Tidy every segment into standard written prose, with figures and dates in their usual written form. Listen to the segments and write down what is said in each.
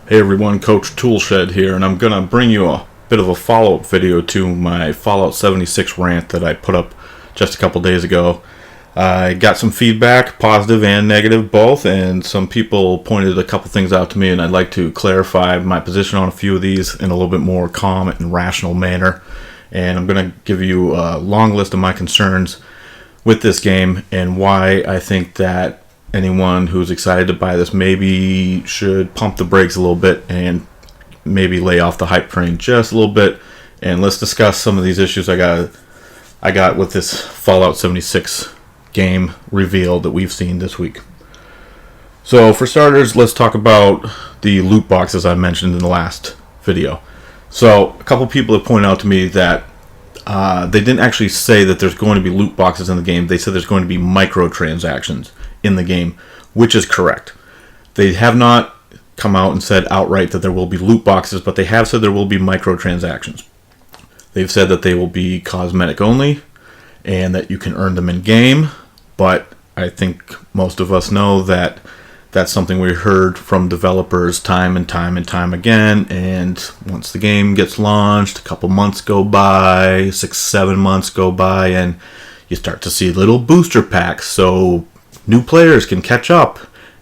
Hey everyone, Coach Toolshed here, and I'm going to bring you a bit of a follow-up video to my Fallout 76 rant that I put up just a couple days ago. I got some feedback, positive and negative both, and some people pointed a couple things out to me, and I'd like to clarify my position on a few of these in a little bit more calm and rational manner. And I'm going to give you a long list of my concerns with this game and why I think that anyone who's excited to buy this maybe should pump the brakes a little bit and maybe lay off the hype train just a little bit. And let's discuss some of these issues I got with this Fallout 76 game reveal that we've seen this week. So for starters, let's talk about the loot boxes I mentioned in the last video. So a couple people have pointed out to me that they didn't actually say that there's going to be loot boxes in the game. They said there's going to be microtransactions in the game, which is correct. They have not come out and said outright that there will be loot boxes, but they have said there will be microtransactions. They've said that they will be cosmetic only and that you can earn them in game, but I think most of us know that that's something we heard from developers time and time again, and once the game gets launched, a couple months go by, 6-7 months go by, and you start to see little booster packs so new players can catch up,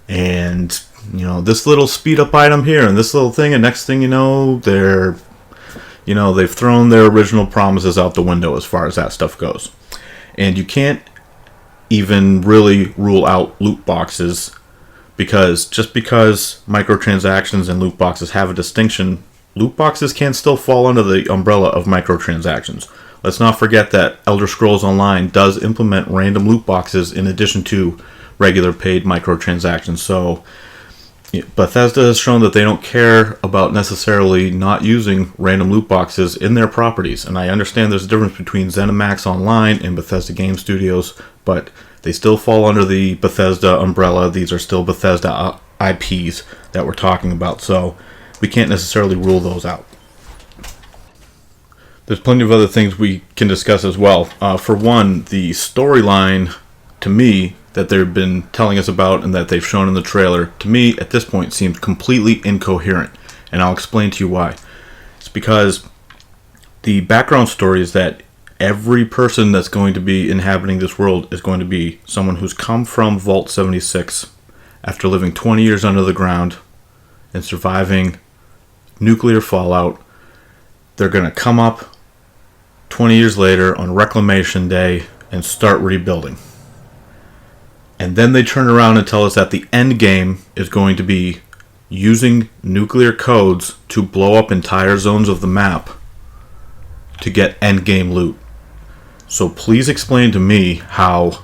and this little speed up item here and this little thing, and next thing you know, they've thrown their original promises out the window as far as that stuff goes. And you can't even really rule out loot boxes, because just because microtransactions and loot boxes have a distinction, loot boxes can still fall under the umbrella of microtransactions. Let's not forget that Elder Scrolls Online does implement random loot boxes in addition to regular paid microtransactions. So Bethesda has shown that they don't care about necessarily not using random loot boxes in their properties. And I understand there's a difference between ZeniMax Online and Bethesda Game Studios, but they still fall under the Bethesda umbrella. These are still Bethesda IPs that we're talking about, so we can't necessarily rule those out. There's plenty of other things we can discuss as well. For one, the storyline, to me, that they've been telling us about and that they've shown in the trailer, to me, at this point, seems completely incoherent. And I'll explain to you why. It's because the background story is that every person that's going to be inhabiting this world is going to be someone who's come from Vault 76 after living 20 years under the ground and surviving nuclear fallout. They're going to come up 20 years later on Reclamation Day and start rebuilding. And then they turn around and tell us that the end game is going to be using nuclear codes to blow up entire zones of the map to get end game loot. So please explain to me how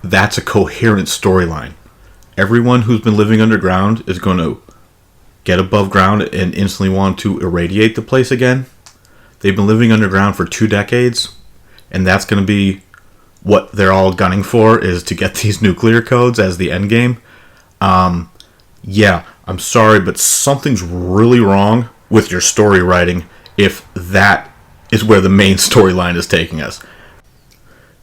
that's a coherent storyline. Everyone who's been living underground is going to get above ground and instantly want to irradiate the place again. They've been living underground for 2 decades, and that's going to be what they're all gunning for, is to get these nuclear codes as the end game. Yeah, I'm sorry, but something's really wrong with your story writing if that is where the main storyline is taking us.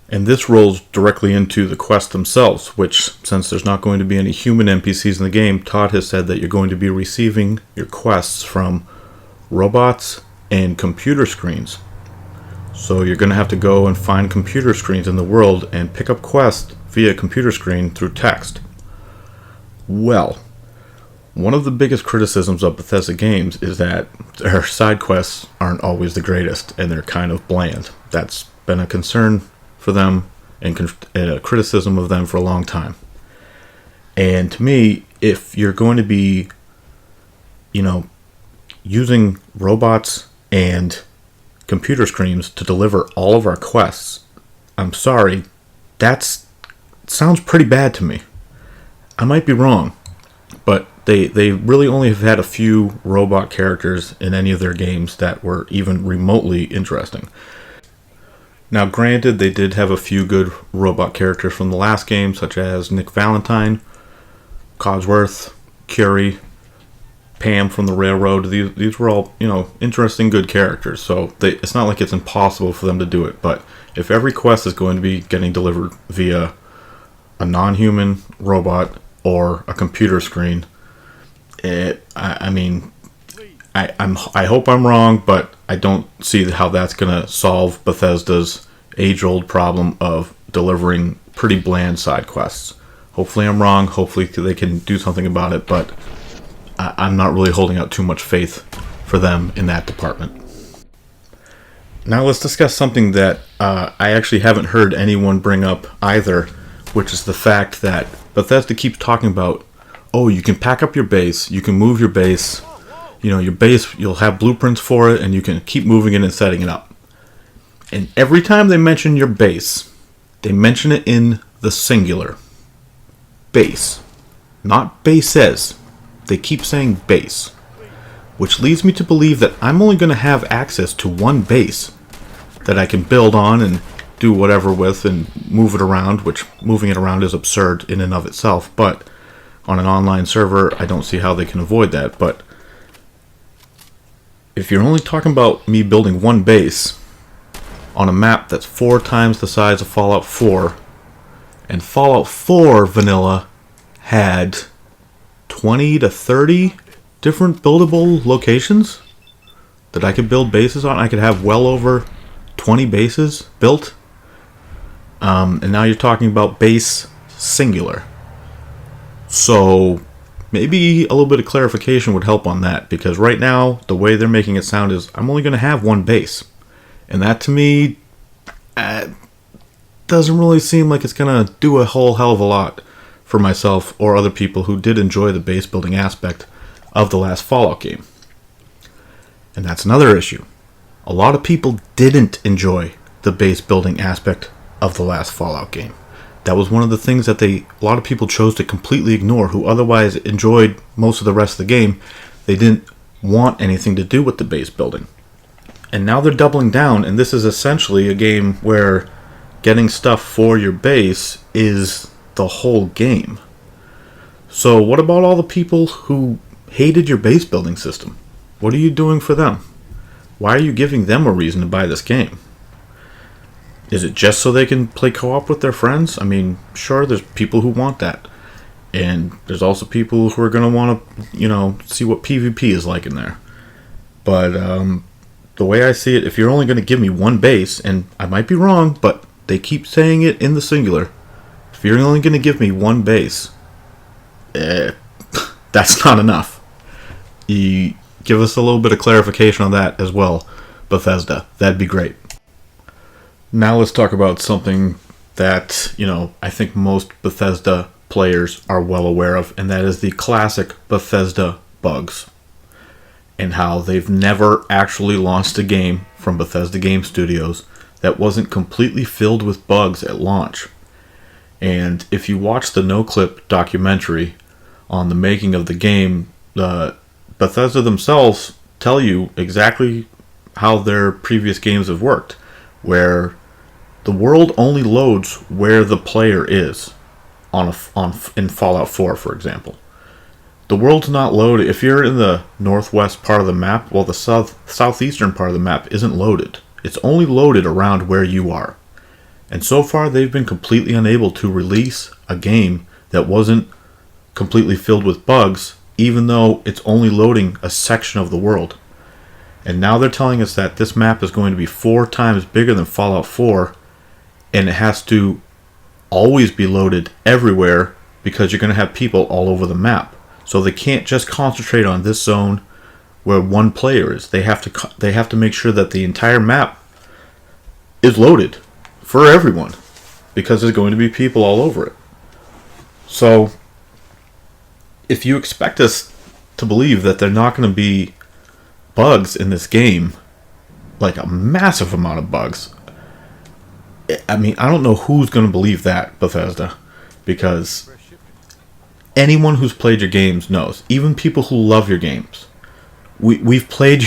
And this rolls directly into the quests themselves, which, since there's not going to be any human NPCs in the game, Todd has said that you're going to be receiving your quests from robots and computer screens. So you're going to have to go and find computer screens in the world and pick up quests via computer screen through text. Well, one of the biggest criticisms of Bethesda games is that their side quests aren't always the greatest, and they're kind of bland. That's been a concern for them and a criticism of them for a long time. And to me, if you're going to be, using robots and computer screens to deliver all of our quests, I'm sorry, that sounds pretty bad to me. I might be wrong, but they really only have had a few robot characters in any of their games that were even remotely interesting. Now granted, they did have a few good robot characters from the last game, such as Nick Valentine, Codsworth, Curie, Pam from the Railroad. These were all, interesting, good characters. So it's not like it's impossible for them to do it. But if every quest is going to be getting delivered via a non-human robot or a computer screen, I mean, I hope I'm wrong, but I don't see how that's going to solve Bethesda's age-old problem of delivering pretty bland side quests. Hopefully I'm wrong. Hopefully they can do something about it, but I'm not really holding out too much faith for them in that department. Now let's discuss something that I actually haven't heard anyone bring up either, which is the fact that Bethesda keeps talking about, oh, you can pack up your base, you can move your base, your base, you'll have blueprints for it, and you can keep moving it and setting it up. And every time they mention your base, they mention it in the singular. Base. Not bases. They keep saying base. Which leads me to believe that I'm only going to have access to one base that I can build on and do whatever with and move it around, which moving it around is absurd in and of itself, but on an online server, I don't see how they can avoid that. But if you're only talking about me building one base on a map that's 4 times the size of Fallout 4, and Fallout 4 vanilla had 20 to 30 different buildable locations that I could build bases on, I could have well over 20 bases built. And now you're talking about base singular. So maybe a little bit of clarification would help on that, because right now the way they're making it sound is I'm only going to have one base, and that to me doesn't really seem like it's going to do a whole hell of a lot for myself or other people who did enjoy the base building aspect of the last Fallout game. And that's another issue. A lot of people didn't enjoy the base building aspect of the last Fallout game. That was one of the things that a lot of people chose to completely ignore, who otherwise enjoyed most of the rest of the game. They didn't want anything to do with the base building. And now they're doubling down, and this is essentially a game where getting stuff for your base is the whole game. So what about all the people who hated your base building system? What are you doing for them? Why are you giving them a reason to buy this game? Is it just so they can play co-op with their friends? I mean, sure, there's people who want that. And there's also people who are going to want to, see what PvP is like in there. But the way I see it, if you're only going to give me one base, and I might be wrong, but they keep saying it in the singular. If you're only going to give me one base, that's not enough. You give us a little bit of clarification on that as well, Bethesda. That'd be great. Now let's talk about something that, I think most Bethesda players are well aware of, and that is the classic Bethesda bugs, and how they've never actually launched a game from Bethesda Game Studios that wasn't completely filled with bugs at launch. And if you watch the No-Clip documentary on the making of the game, Bethesda themselves tell you exactly how their previous games have worked, where the world only loads where the player is in Fallout 4, for example. The world's not loaded. If you're in the northwest part of the map, well, the southeastern part of the map isn't loaded. It's only loaded around where you are. And so far, they've been completely unable to release a game that wasn't completely filled with bugs, even though it's only loading a section of the world. And now they're telling us that this map is going to be 4 times bigger than Fallout 4, and it has to always be loaded everywhere because you're going to have people all over the map. So they can't just concentrate on this zone where one player is. They have to make sure that the entire map is loaded for everyone, because there's going to be people all over it. So if you expect us to believe that they're not going to be bugs in this game, like a massive amount of bugs, I mean, I don't know who's going to believe that, Bethesda, because anyone who's played your games knows, even people who love your games, we've played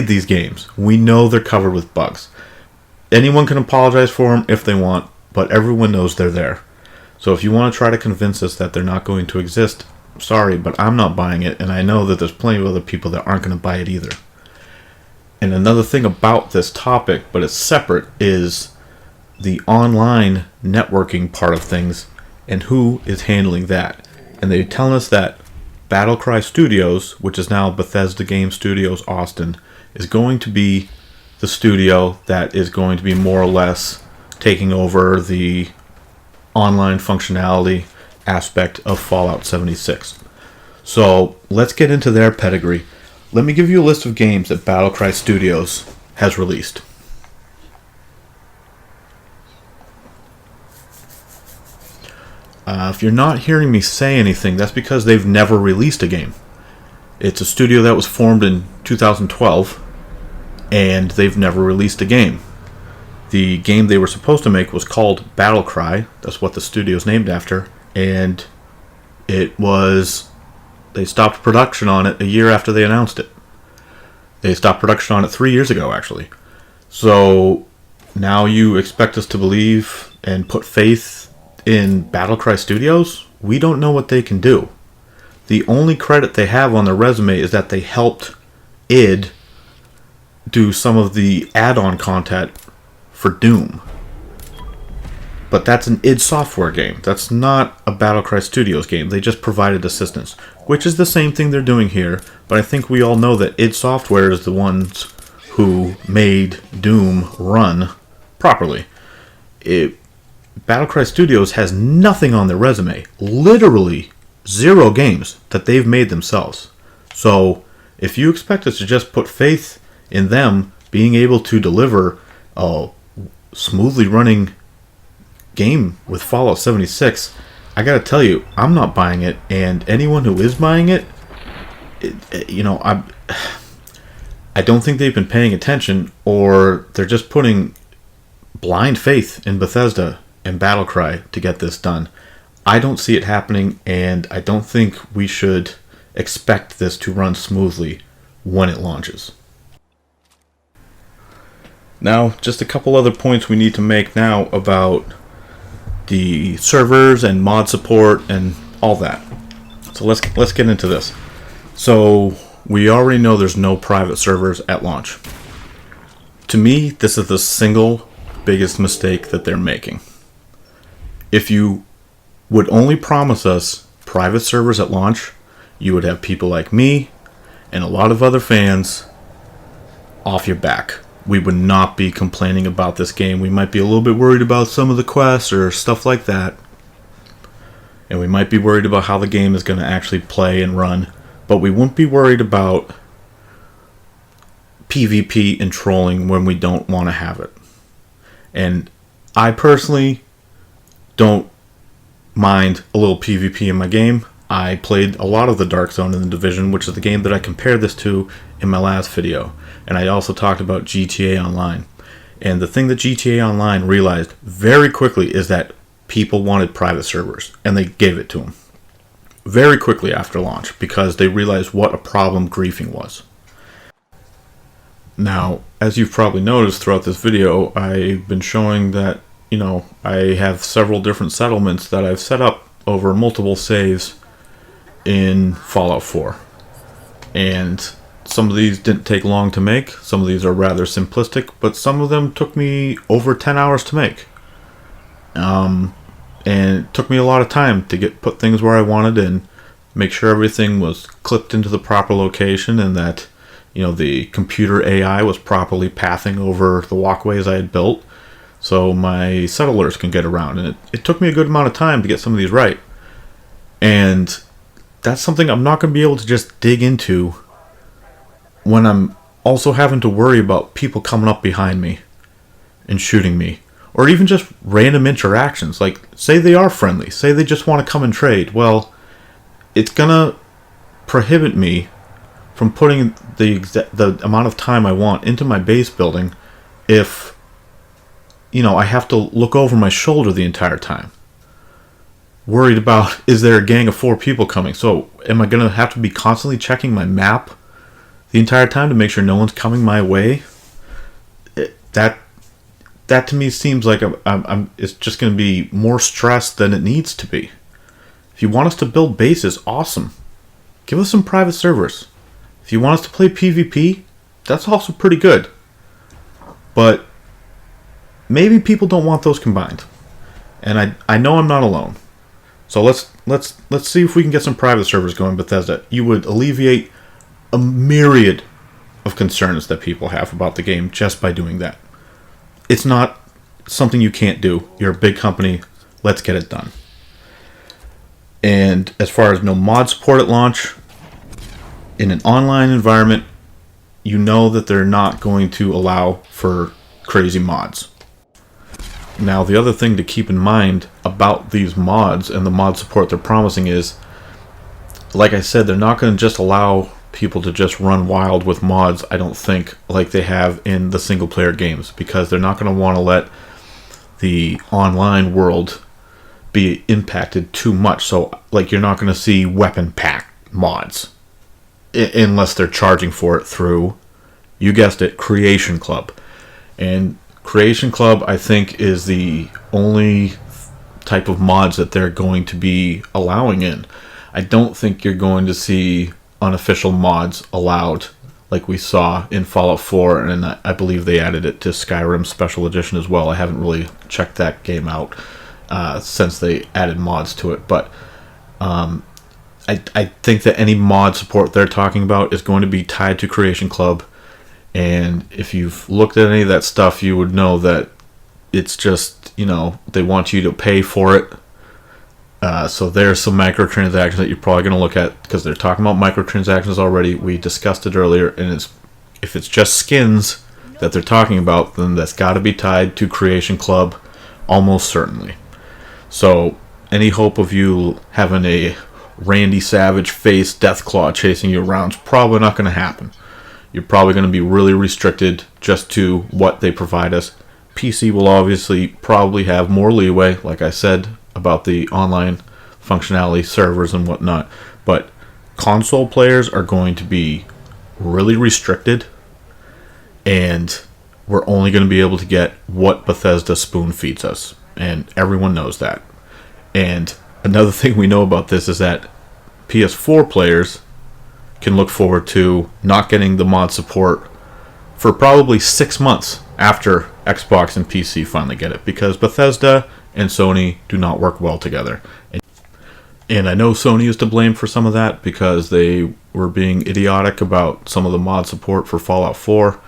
these games. We know they're covered with bugs. Anyone can apologize for them if they want, but everyone knows they're there. So if you want to try to convince us that they're not going to exist, sorry, but I'm not buying it, and I know that there's plenty of other people that aren't going to buy it either. And another thing about this topic, but it's separate, is the online networking part of things and who is handling that. And they're telling us that Battlecry Studios, which is now Bethesda Game Studios Austin, is going to be the studio that is going to be more or less taking over the online functionality aspect of Fallout 76. So let's get into their pedigree. Let me give you a list of games that Battlecry Studios has released. If you're not hearing me say anything, that's because they've never released a game. It's a studio that was formed in 2012, and they've never released a game. The game they were supposed to make was called Battlecry. That's what the studio's named after. And they stopped production on it a year after they announced it. They stopped production on it 3 years ago, actually. So now you expect us to believe and put faith in Battlecry Studios? We don't know what they can do. The only credit they have on their resume is that they helped id do some of the add-on content for Doom. But that's an id Software game. That's not a Battlecry Studios game. They just provided assistance, which is the same thing they're doing here. But I think we all know that id Software is the ones who made Doom run properly. Battlecry Studios has nothing on their resume. Literally 0 games that they've made themselves. So if you expect us to just put faith in them being able to deliver a smoothly running game with Fallout 76, I gotta tell you, I'm not buying it. And anyone who is buying it, I don't think they've been paying attention, or they're just putting blind faith in Bethesda and Battlecry to get this done. I don't see it happening, and I don't think we should expect this to run smoothly when it launches. Now, just a couple other points we need to make now about the servers and mod support and all that. So let's get into this. So we already know there's no private servers at launch. To me, this is the single biggest mistake that they're making. If you would only promise us private servers at launch, you would have people like me and a lot of other fans off your back. We would not be complaining about this game. We might be a little bit worried about some of the quests or stuff like that. And we might be worried about how the game is going to actually play and run. But we wouldn't be worried about PvP and trolling when we don't want to have it. And I personally don't mind a little PvP in my game. I played a lot of the Dark Zone in the Division, which is the game that I compared this to in my last video. And I also talked about GTA Online. And the thing that GTA Online realized very quickly is that people wanted private servers, and they gave it to them very quickly after launch because they realized what a problem griefing was. Now, as you've probably noticed throughout this video, I've been showing that I have several different settlements that I've set up over multiple saves in Fallout 4. And some of these didn't take long to make. Some of these are rather simplistic, but some of them took me over 10 hours to make. And it took me a lot of time to put things where I wanted and make sure everything was clipped into the proper location, and that the computer AI was properly pathing over the walkways I had built, so my settlers can get around. And it took me a good amount of time to get some of these right. And that's something I'm not going to be able to just dig into when I'm also having to worry about people coming up behind me and shooting me. Or even just random interactions. Like, say they are friendly. Say they just want to come and trade. Well, it's going to prohibit me from putting the amount of time I want into my base building if I have to look over my shoulder the entire time, worried about, is there a gang of 4 people coming? So am I going to have to be constantly checking my map the entire time to make sure no one's coming my way? That to me seems like it's just going to be more stress than it needs to be. If you want us to build bases, awesome. Give us some private servers. If you want us to play PvP, that's also pretty good. But maybe people don't want those combined. And I know I'm not alone. So let's let's see if we can get some private servers going, Bethesda. You would alleviate a myriad of concerns that people have about the game just by doing that. It's not something you can't do. You're a big company. Let's get it done. And as far as no mod support at launch, in an online environment, you know that they're not going to allow for crazy mods. Now, the other thing to keep in mind about these mods and the mod support they're promising is, like I said, they're not going to just allow people to just run wild with mods, I don't think, like they have in the single player games, because they're not going to want to let the online world be impacted too much. So, like, you're not going to see weapon pack mods unless they're charging for it through, you guessed it, Creation Club. And Creation Club, I think, is the only type of mods that they're going to be allowing in. I don't think you're going to see unofficial mods allowed like we saw in Fallout 4, and I believe they added it to Skyrim Special Edition as well. I haven't really checked that game out since they added mods to it, but I think that any mod support they're talking about is going to be tied to Creation Club, and if you've looked at any of that stuff, you would know that it's just, they want you to pay for it. So there's some microtransactions that you're probably going to look at, because they're talking about microtransactions already. We discussed it earlier, and if it's just skins that they're talking about, then that's got to be tied to Creation Club, almost certainly. So any hope of you having a Randy Savage face Deathclaw chasing you around is probably not going to happen. You're probably going to be really restricted just to what they provide us. PC will obviously probably have more leeway, like I said, about the online functionality, servers and whatnot, but console players are going to be really restricted, and we're only going to be able to get what Bethesda spoon feeds us, and everyone knows that. And another thing we know about this is that PS4 players can look forward to not getting the mod support for probably 6 months after Xbox and PC finally get it, because Bethesda and Sony do not work well together. And I know Sony is to blame for some of that, because they were being idiotic about some of the mod support for Fallout 4,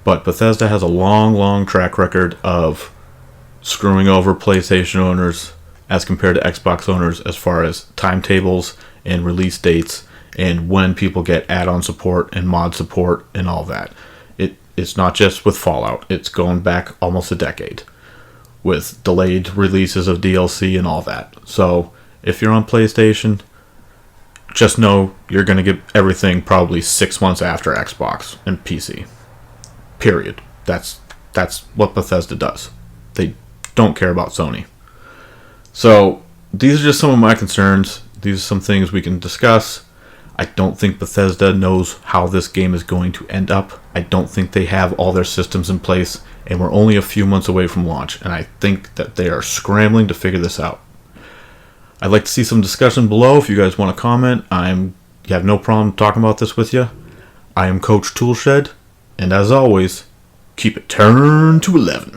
but Bethesda has a long track record of screwing over PlayStation owners as compared to Xbox owners as far as timetables and release dates and when people get add-on support and mod support and all that. It's not just with Fallout, it's going back almost a decade with delayed releases of DLC and all that. So if you're on PlayStation, just know you're going to get everything probably 6 months after Xbox and PC. Period. That's what Bethesda does. They don't care about Sony. So these are just some of my concerns. These are some things we can discuss. I don't think Bethesda knows how this game is going to end up. I don't think they have all their systems in place, and we're only a few months away from launch, and I think that they are scrambling to figure this out. I'd like to see some discussion below if you guys want to comment. You have no problem talking about this with you. I am Coach Toolshed, and as always, keep it turned to 11.